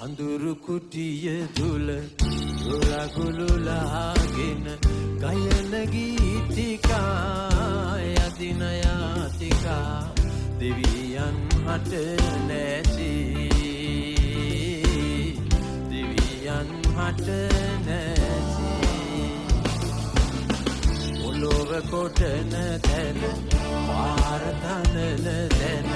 අඳුරු කුටිය තුල ගොරගුළුලාගෙන ගයන ගීතිකා යදින යාතිකා දෙවියන් හට නැති දෙවියන් හට නැති ඔලොව කොටන තැන පාර තනන තැන